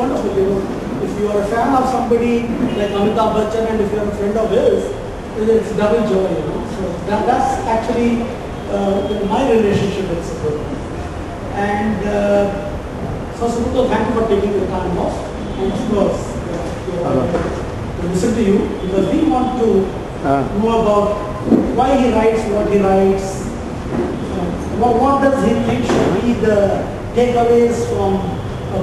wonderful. You know, if you are a fan of somebody like Amitabh Bachchan and if you are a friend of his, it's double joy. You know, so that's actually my relationship with Subroto. And so Subroto, thank you for taking the time off. And of course, to listen to you because we want to know about why he writes what he writes. What does he think should be the takeaways from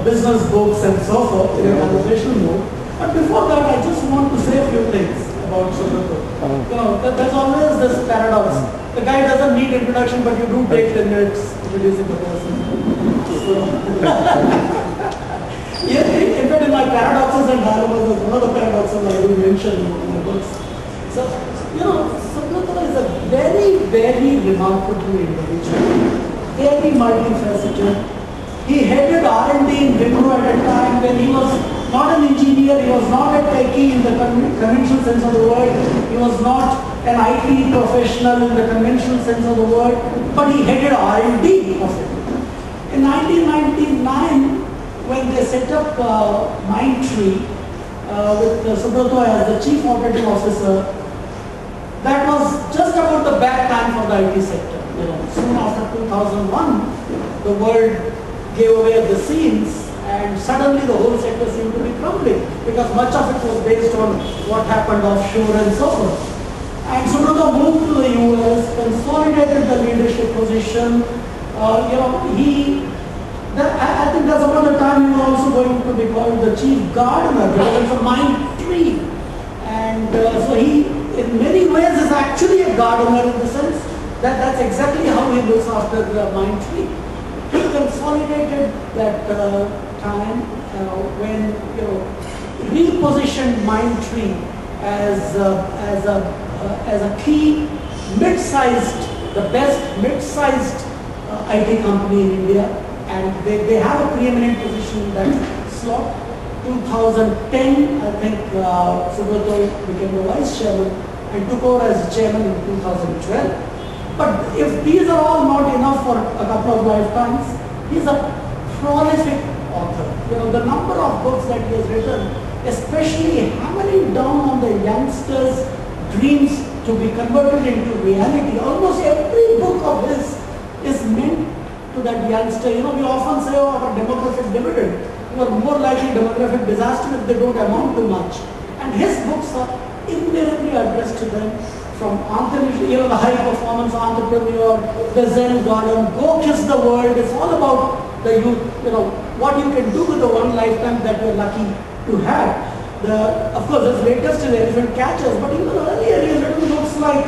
business books and so forth in a conversational mode. But before that, I just want to say a few things about Subroto. You know, there's always this paradox. The guy doesn't need introduction, but you do take 10 minutes introducing the person. So, yeah, in fact, in my paradoxes and dilemmas, one of the paradoxes I will mention in the books. So, you know, Subroto is a very, very remarkable individual, very multifaceted. He headed R&D in Wipro at a time when he was not an engineer, he was not a techie in the conventional sense of the word, he was not an IT professional in the conventional sense of the word, but he headed R&D of it. In 1999, when they set up Mindtree with Subroto as the chief operating officer, that was just about the bad time for the IT sector. You know, soon after 2001, the world gave away at the seams, and suddenly the whole sector seemed to be crumbling because much of it was based on what happened offshore and so forth. And Subroto moved to the US, consolidated the leadership position. You know, I think that's about the time he was also going to be called the chief gardener because it's a Mindtree. And so he, in many ways, is actually a gardener in the sense that that's exactly how he looks after the Mindtree. He consolidated that time when, you know, repositioned Mindtree as a key mid-sized, the best mid-sized IT company in India, and they have a preeminent position in that slot. 2010, I think Subroto became the vice chairman and took over as chairman in 2012. But if these are all not enough for a couple of lifetimes, he's a prolific author. You know, the number of books that he has written, especially hammering down on the youngsters' dreams to be converted into reality. Almost every book of his is meant to that youngster. You know, we often say, oh, about demographic dividend. You are more likely demographic disaster if they don't amount to much. And his books are invariably addressed to them. From entrepreneurship, you know, the high performance entrepreneur, the Zen garden, go kiss the world. It's all about the youth, you know, what you can do with the one lifetime that you're lucky to have. Of course, his latest is Elephant Catchers, but even earlier he has written books like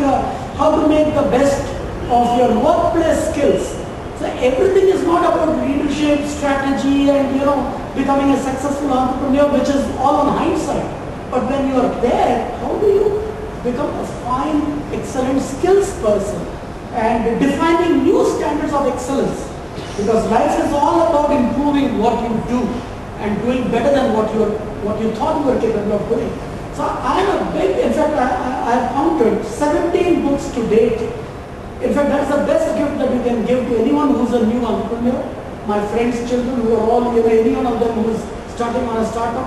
how to make the best of your workplace skills. So everything is not about leadership, strategy, and, you know, becoming a successful entrepreneur, which is all on hindsight. But when you are there, how do you become a fine, excellent skills person and defining new standards of excellence? Because life is all about improving what you do and doing better than what you thought you were capable of doing. So I am a big, in fact, I have counted 17 books to date. In fact, that's the best gift that you can give to anyone who's a new entrepreneur. My friends' children who are all, you know, any one of them who's starting on a startup,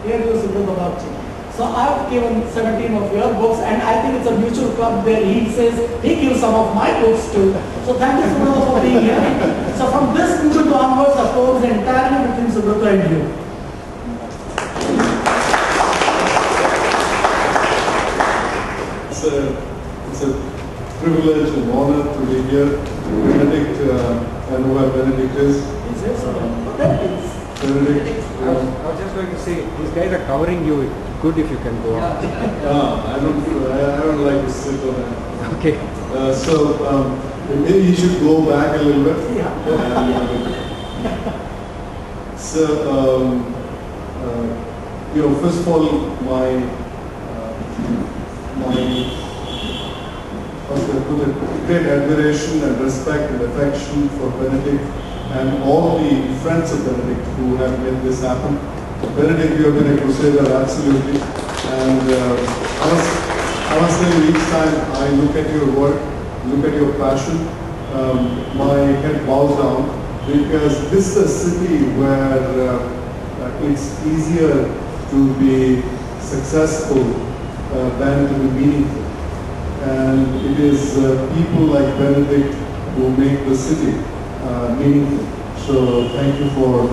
here is Subroto Bagchi. So I've given 17 of your books, and I think it's a mutual club where he says he gives some of my books too. So thank you, Subroto, for being here. So from this moment onwards, the floor is entirely between Subroto and you. It's a privilege and honor to be here. Benedict, I know where Benedict is. Benedict. I was just going to say, these guys are covering you. Good if you can go on. I don't like to sit on that. Okay. Maybe you should go back a little bit. Yeah. You know, first of all, my great admiration and respect and affection for Benedict and all the friends of Benedict who have made this happen. Benedict, you have been a crusader, absolutely. And honestly, each time I look at your work, look at your passion, my head bows down, because this is a city where it's easier to be successful than to be meaningful. And it is people like Benedict who make the city meaningful. So thank you for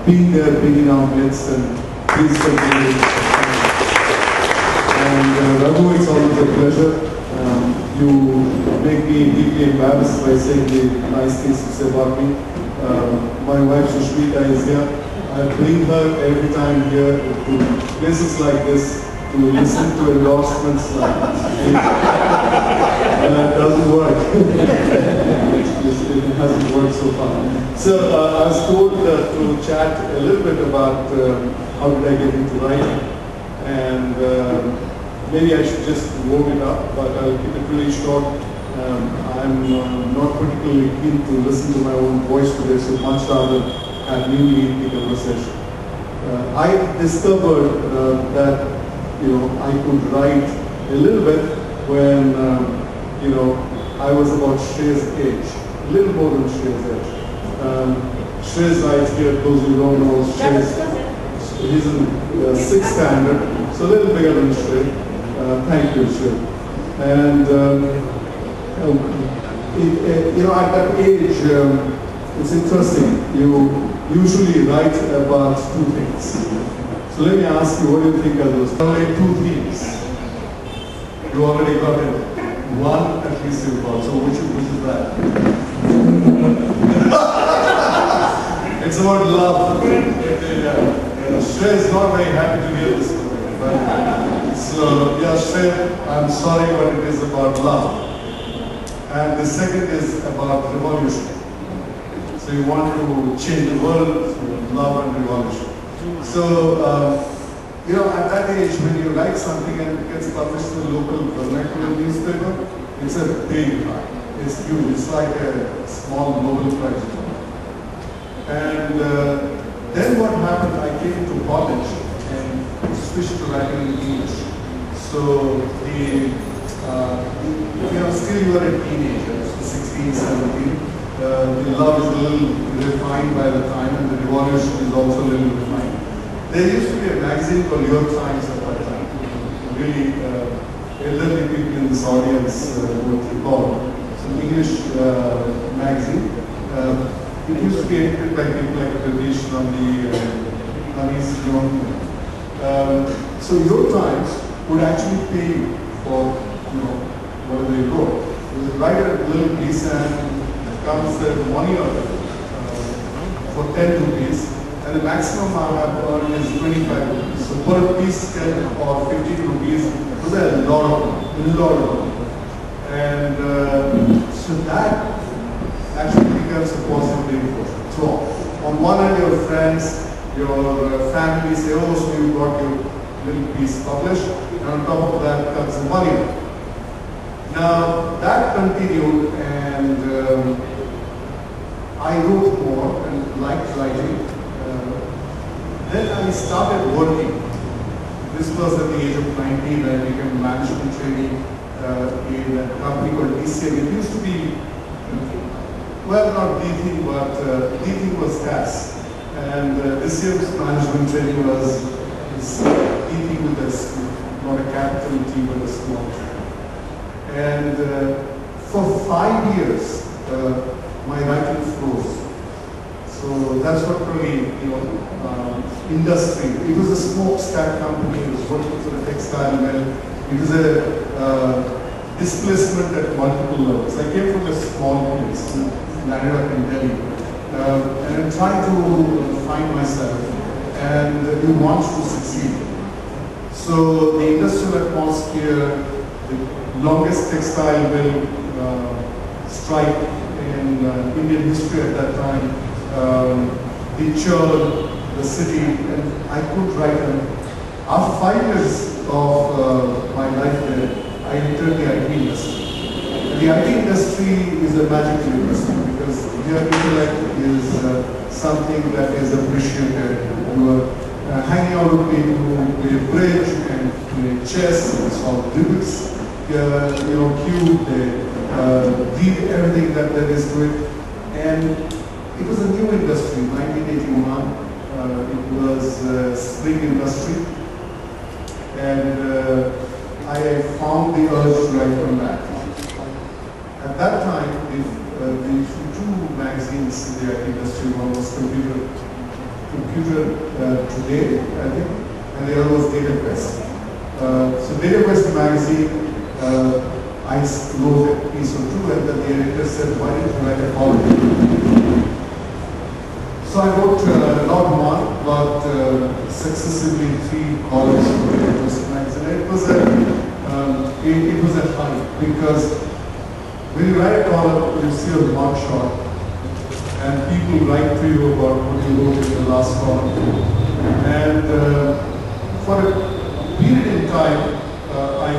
being there, being in our midst, and please continue. And Raghu, it's always a pleasure. You make me deeply embarrassed by saying the nice things you say about me. My wife Schulich is here. I bring her every time here to places like this to listen to endorsements like this. And it doesn't work. It hasn't worked so far. So I was told to chat a little bit about how did I get into writing. And maybe I should just warm it up, but I'll keep it really short. I'm not particularly keen to listen to my own voice today, so much rather have you lead the conversation. I discovered that I could write a little bit when I was about Shrey's age, a little more than Shrey's age. Shrey's right here, those who don't know, he's in 6th standard, so a little bigger than Shrey. Thank you, Shrey. And at that age, it's interesting. You usually write about two things. So let me ask you, what do you think are those? Only two themes. You already got it. One, at least you got. So which is that? It's about love. Shrey is not very happy to hear this story. So, yeah, Shrey, I'm sorry, but it is about love. And the second is about revolution. So you want to change the world through love and revolution. So, at that age, when you write something and it gets published in the local vernacular newspaper, it's a big fight. It's huge. It's like a small Nobel Prize. And then what happened, I came to college and switched to writing in English. So still you are a teenager, so 16, 17. The love is a little refined by the time, and the revolution is also a little refined. There used to be a magazine called Your Times at that time. Really, elderly people in this audience would recall. It's an English magazine. It used to be edited by people like British Nandi, Anis John. So Your Times would actually pay you for whatever you wrote. You would write a little piece and comes the money of it for 10 rupees, and the maximum I have earned is 25 rupees. So per piece 10 or 15 rupees was a lot of money. And so that actually becomes a positive reinforcement. So on one hand, your friends, your family say, oh, so you got your little piece published, and on top of that comes the money. Now that continued, and I wrote more and liked writing. Then I started working. This was at the age of 19. I became management trainee in a company called DCM. It used to be, well, not D thing, but D thing was gas. And this year's management training was D thing with a, not a capital T, but a small T. And for 5 years, my writing froze. So that's what really, industry. It was a smokestack company. It was working for a textile mill. It was a displacement at multiple levels. I came from a small place, landed up in Delhi, and I'm trying to find myself. And you want to succeed. So the industrial atmosphere, the longest textile mill strike in Indian history at that time, the churn, the city, and I could write them. After 5 years of my life there, I entered the IT industry. The IT industry is a magical industry because your intellect is something that is appreciated. You are hanging out with people who play bridge and play chess and solve Rubik's cube, they read everything that there is to it. And it was a new industry, 1981. It was spring industry, and I found the urge to write one back. At that time, the two magazines in the IT industry, one was Computer Today, I think, and the other was Data Quest. So Data Quest magazine, I wrote a piece or two, and then the editor said, why didn't you write a column? So I wrote not one, but successively 3 columns for Data Quest magazine. It was a high, because when you write a column, you see a long shot, and people write to you about what you wrote in the last column. And for a period in time, I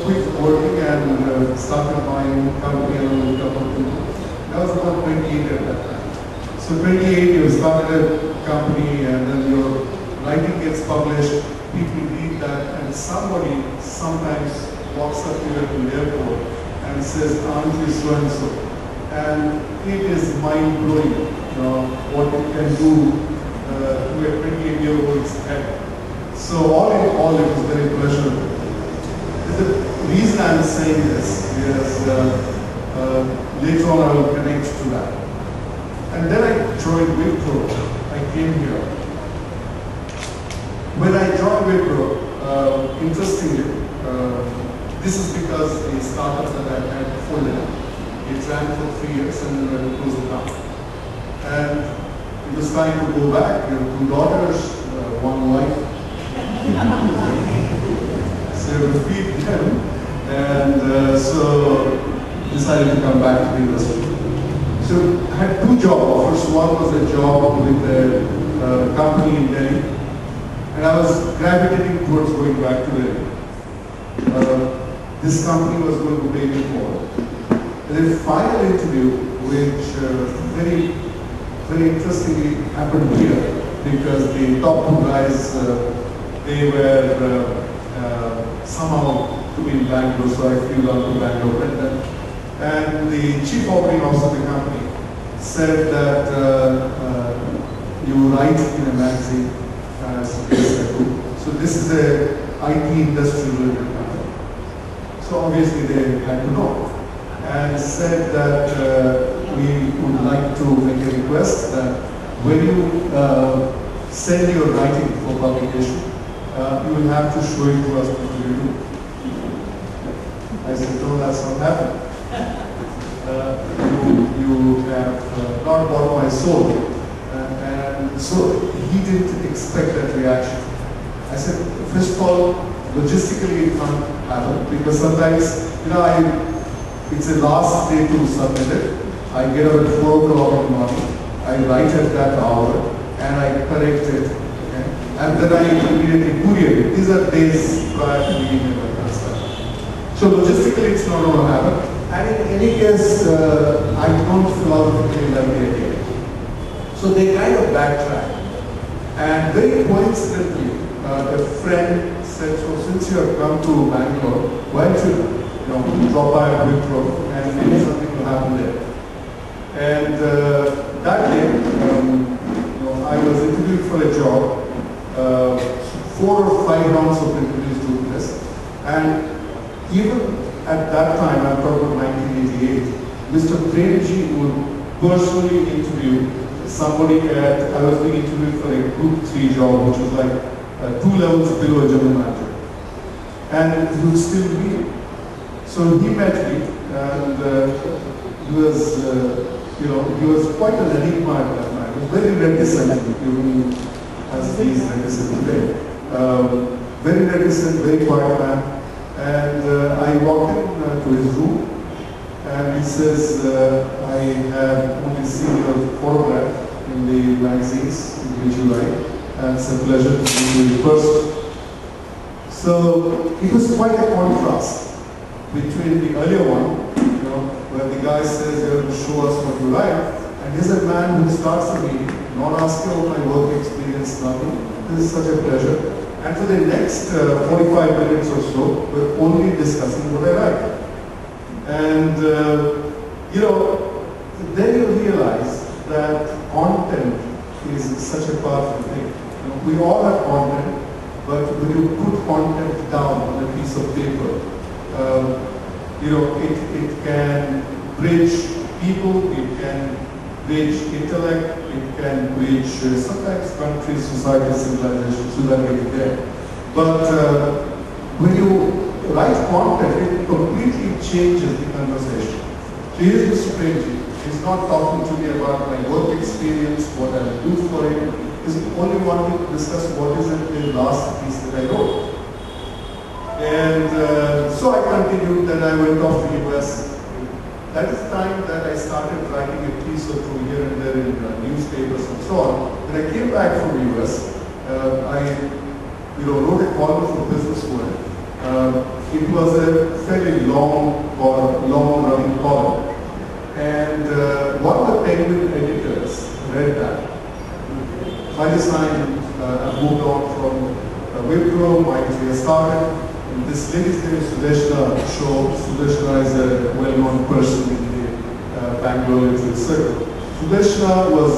quit working and started my own company along with a couple of people. I was about 28 at that time. So 28, you started a company, and then your writing gets published, people read that, and somebody sometimes walks up to you at the airport and says, aren't you so and so? And it is mind-blowing, what you can do to a 28-year-old's head. So all in all, it was very pleasurable. The reason I'm saying this is later on I will connect to that. And then I joined Wipro. I came here. When I joined Wipro, interestingly, this is because the startup that I had folded up. It ran for 3 years and then I closed it down. And it was time to go back. We have 2 daughters, 1 wife. So you have to feed them. And so decided to come back to the industry. So I had 2 job offers. One was a job with a company in Delhi. And I was gravitating towards going back to Delhi. This company was going to pay me more. The final interview, which very interestingly happened here, because the top 2 guys, they were somehow to be in Bangalore, so I flew down to Bangalore. And the chief operating officer of the company said that you write in a magazine, so this is a IT industry related company. So obviously they had to know. And said that we would like to make a request that when you send your writing for publication, you will have to show it to us before you do. I said, no, that's not happening. You have not bought my soul. And so he didn't expect that reaction. I said, first of all, logistically it can't happen, because sometimes, it's the last day to submit it. I get up at 4 o'clock in the morning. I write at that hour and I correct it. Okay? And then I immediately courier it. These are days prior to the email and that stuff. So logistically it's not going to happen. And in any case, I don't philosophically like the idea. So they kind of backtracked. And very coincidentally, a friend said, so since you have come to Bangalore, why don't you drop by a Wipro and maybe something will happen there. And that day, I was interviewed for a job, 4 or 5 rounds of interviews doing this. And even at that time, I'm talking about 1988, Mr. Premji would personally interview somebody I was being interviewed for a Group 3 job, which was like 2 levels below a general manager. And he would still be. So he met me, and he was quite an enigma at that time. He was very reticent, even as he is reticent today. Very reticent, very quiet man. And I walked into his room, and he says, I have only seen your photograph in the magazines in which you write, and it's a pleasure to meet you in person. So it was quite a contrast between the earlier one, where the guy says, you have to show us what you write, and here's a man who starts the meeting, not asking about my work experience, nothing. This is such a pleasure. And for the next 45 minutes or so, we're only discussing what I write. And, then you realize that content is such a powerful thing. We all have content, but when you put content down on a piece of paper, it can bridge people, it can bridge intellect, it can bridge sometimes countries, society, civilization, so that we get there. But when you write content, it completely changes the conversation. So here's Mr. Premji. He's not talking to me about my work experience, what I will do for him. He's only wanting to discuss what is it the last piece that I wrote. And so I continued, then I went off to US. That is the time that I started writing a piece or two here and there in newspapers and so on. When I came back from US, I wrote a column for Business World. It was a fairly long-running column. And one of the Penguin editors read that. By this time, I moved on from Wipro, Mindtree started. And this lady's name is Sudeshna Show. Sudeshna is a well-known person in the Bangalore literary circle. Sudeshna was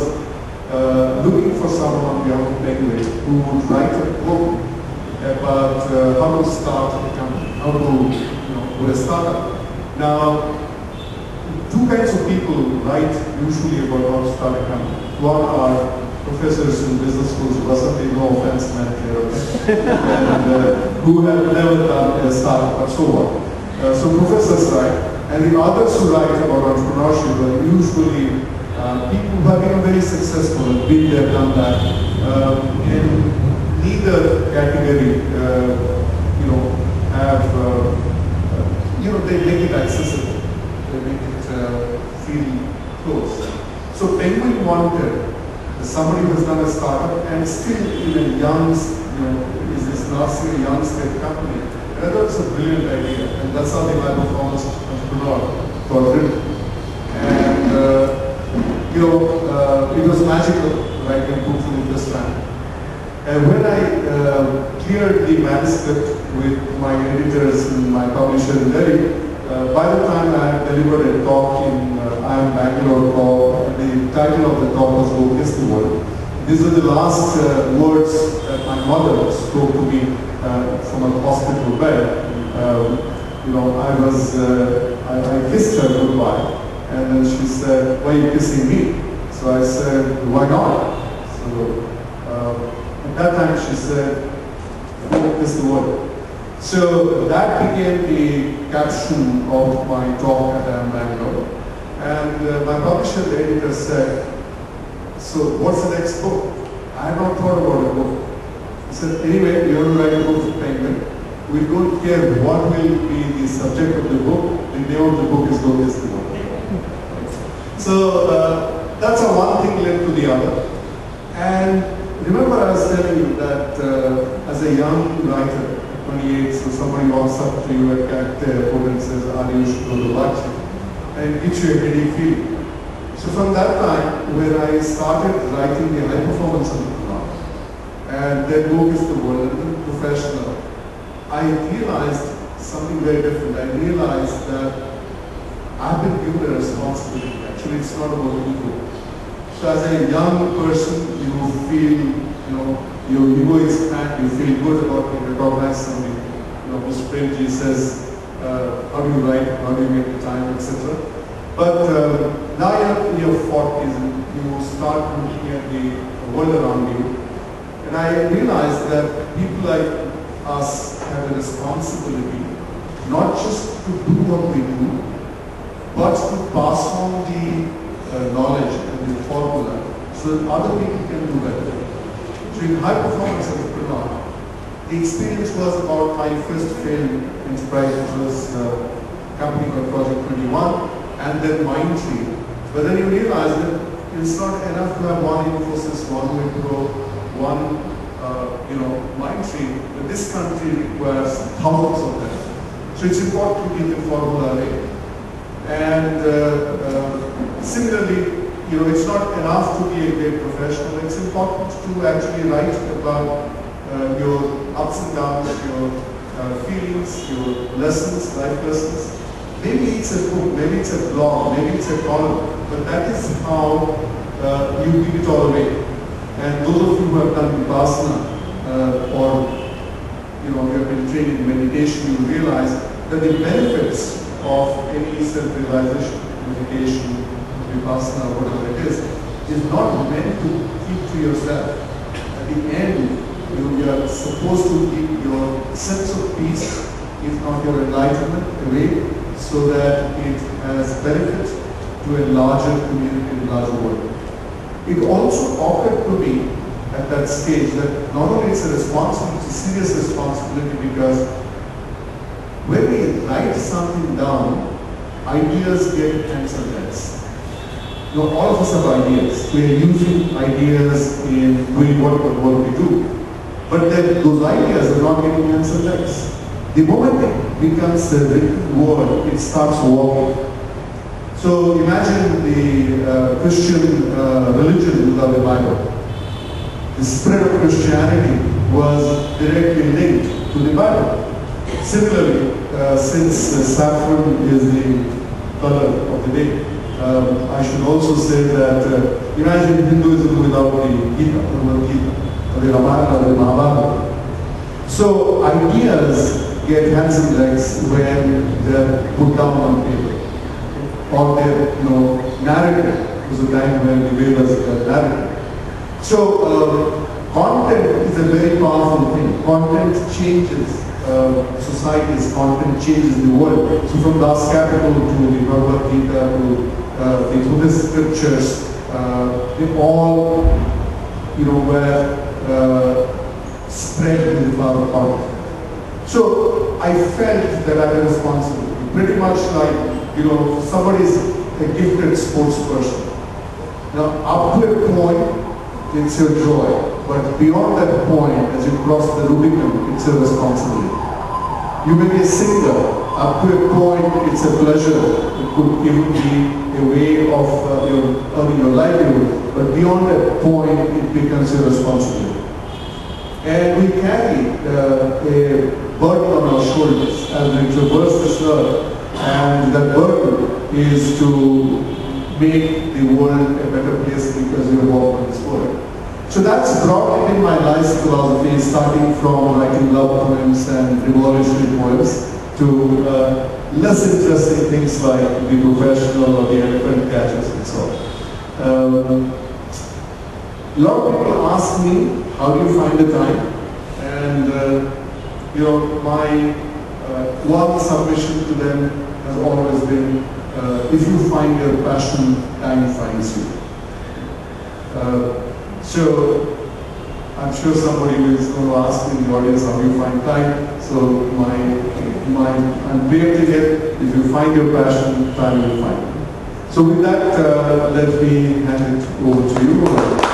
looking for someone on the Penguin who would write a book about how to start a company, how to, do a startup. Now, two kinds of people write usually about how to start a company. One are professors in business schools, no offense meant here, and who have never done a startup and so on. So professors write, and the others who write about entrepreneurship are usually people who have been very successful and been there, done that. In neither category, they make it accessible. They make it feel close. So Penguin wanted somebody who has done a startup and still in a young, is nursing a young state company. And I thought it's a brilliant idea, and that's how the high performance entrepreneur got written. And it was magical writing a book for the first time. And when I cleared the manuscript with my editors and my publisher in Delhi, by the time I had delivered a talk in Bangalore talk, the title of the talk was "Book is the World." These were the last words that my mother spoke to me from a hospital bed. I kissed her goodbye, and then she said, "Why are you kissing me?" So I said, "Why not?" So at that time she said, "Book is the World." So that became the caption of my talk at Bangalore. And my publisher, the editor, said, "So what's the next book?" I had not thought about a book. He said, "Anyway, you're going to write a book for Penguin. We don't care what will be the subject of the book. The name of the book is Book is the World." So that's how one thing led to the other. And remember I was telling you that as a young writer, 28, so somebody walks up to you at the airport and says, "Are you Subroto Bagchi?" And it gives you a heady feeling. So from that time, when I started writing the high performance entrepreneur, and then Book is the World, and then professional, I realized something very different. I realized that I've been given a responsibility. Actually, it's not about ego. So as a young person, you feel, your ego is fat, you feel good about being recognized. Somebody, Mr. Premji says, how do you write, how do you make the time, etc. But now you're in your 40s and you start looking at the world around you. And I realized that people like us have a responsibility not just to do what we do, but to pass on the knowledge and the formula so that other people can do better. So in high performance entrepreneur, the experience was about my first failed enterprise, which was a company called Project 21, and then Mindtree. But then you realize that it's not enough to have one Infosys, one Wipro, one Mindtree, but this country requires thousands of them. So it's important to get the formula right. And similarly, it's not enough to be a great professional. It's important to actually write about your ups and downs, your feelings, your lessons, life lessons. Maybe it's a book, maybe it's a blog, maybe it's a column, but that is how you give it all away. And those of you who have done Vipassana or you have been trained in meditation, you realize that the benefits of any self-realization, meditation, Vipassana, whatever it is not meant to keep to yourself. At the end, you are supposed to keep your sense of peace, if not your enlightenment, away, so that it has benefit to a larger community, a larger world. It also occurred to me at that stage that not only it's a responsibility, it's a serious responsibility, because when we write something down, ideas get hands and legs. All of us have ideas. We are using ideas in doing what we do. But then those ideas are not getting hands and legs. The moment it becomes a written word, it starts walking. So imagine the Christian religion without the Bible. The spread of Christianity was directly linked to the Bible. Similarly, since saffron is the color of the day, I should also say that imagine Hinduism without the Gita, or the Ramayana or the Mahabharata. So ideas get hands and legs when they're put down on paper, or they're narrated. It was a time when the Vedas were narrated. So content is a very powerful thing. Content changes societies, content changes the world. So from Das Capital to the Bhagavad Gita to the Buddhist scriptures, they all, were spread with the power of content. So I felt that I had a responsibility, pretty much like, somebody is a gifted sports person. Now, up to a point, it's your joy. But beyond that point, as you cross the Rubicon, it's your responsibility. You may be a singer. Up to a point, it's a pleasure. It could even be a way of earning your livelihood. But beyond that point, it becomes your responsibility. And we carry a burden on our shoulders as we traverse this earth. And that burden is to make the world a better place because we walk on this world. So that's brought in my life's philosophy, starting from writing love poems and revolutionary poems to less interesting things like the professional or the elephant catchers and so on. A lot of people ask me, how do you find the time? And my one submission to them has always been, if you find your passion, time finds you. So I'm sure somebody is going to ask in the audience, how do you find time? So I'm preempting it. If you find your passion, time will find you. So with that, let me hand it over to you.